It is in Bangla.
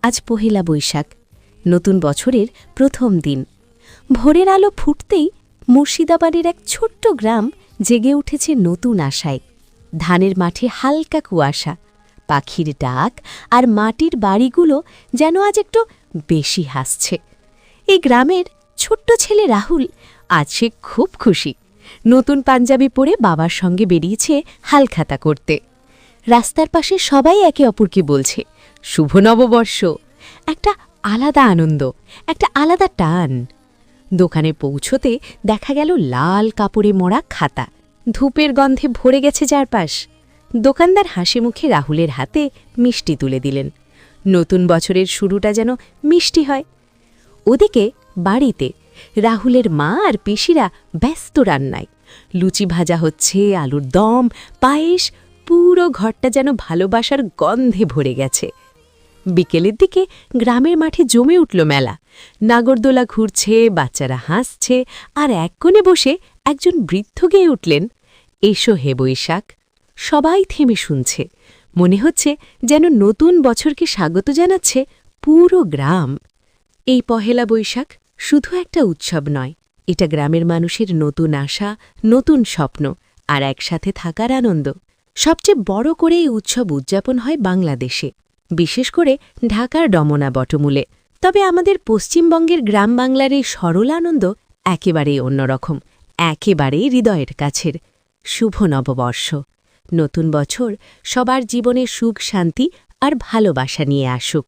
আজ পহেলা বৈশাখ, নতুন বছরের প্রথম দিন। ভোরের আলো ফুটতেই মুর্শিদাবাদের এক ছোট্ট গ্রাম জেগে উঠেছে নতুন আশায়। ধানের মাঠে হালকা কুয়াশা, পাখির ডাক আর মাটির বাড়িগুলো যেন আজ একটু বেশি হাসছে। এই গ্রামের ছোট্ট ছেলে রাহুল আজ সে খুব খুশি। নতুন পাঞ্জাবি পরে বাবার সঙ্গে বেরিয়েছে হালখাতা করতে। রাস্তার পাশে সবাই একে অপরকে বলছে, শুভ নববর্ষ। একটা আলাদা আনন্দ, একটা আলাদা টান। দোকানে পৌঁছতে দেখা গেল লাল কাপড়ে মোড়া খাতা, ধূপের গন্ধে ভরে গেছে চারপাশ। দোকানদার হাসি মুখে রাহুলের হাতে মিষ্টি তুলে দিলেন। নতুন বছরের শুরুটা যেন মিষ্টি হয়। ওদিকে বাড়িতে রাহুলের মা আর পিসিরা ব্যস্ত রান্নায়। লুচি ভাজা হচ্ছে, আলুর দম, পায়েস, পুরো ঘরটা যেন ভালোবাসার গন্ধে ভরে গেছে। বিকেলের দিকে গ্রামের মাঠে জমে উঠল মেলা। নাগরদোলা ঘুরছে, বাচ্চারা হাসছে, আর এক কোণে বসে একজন বৃদ্ধ গেয়ে উঠলেন, এসো হে বৈশাখ। সবাই থেমে শুনছে। মনে হচ্ছে যেন নতুন বছরকে স্বাগত জানাচ্ছে পুরো গ্রাম। এই পহেলা বৈশাখ শুধু একটা উৎসব নয়, এটা গ্রামের মানুষের নতুন আশা, নতুন স্বপ্ন আর একসাথে থাকার আনন্দ। সবচেয়ে বড় করে এই উৎসব উদযাপন হয় বাংলাদেশে, বিশেষ করে ঢাকার ডমনা বটমূলে। তবে আমাদের পশ্চিমবঙ্গের গ্রাম বাংলার এই সরল আনন্দ একেবারেই অন্যরকম, একেবারেই হৃদয়ের কাছের। শুভ নববর্ষ। নতুন বছর সবার জীবনে সুখ, শান্তি আর ভালোবাসা নিয়ে আসুক।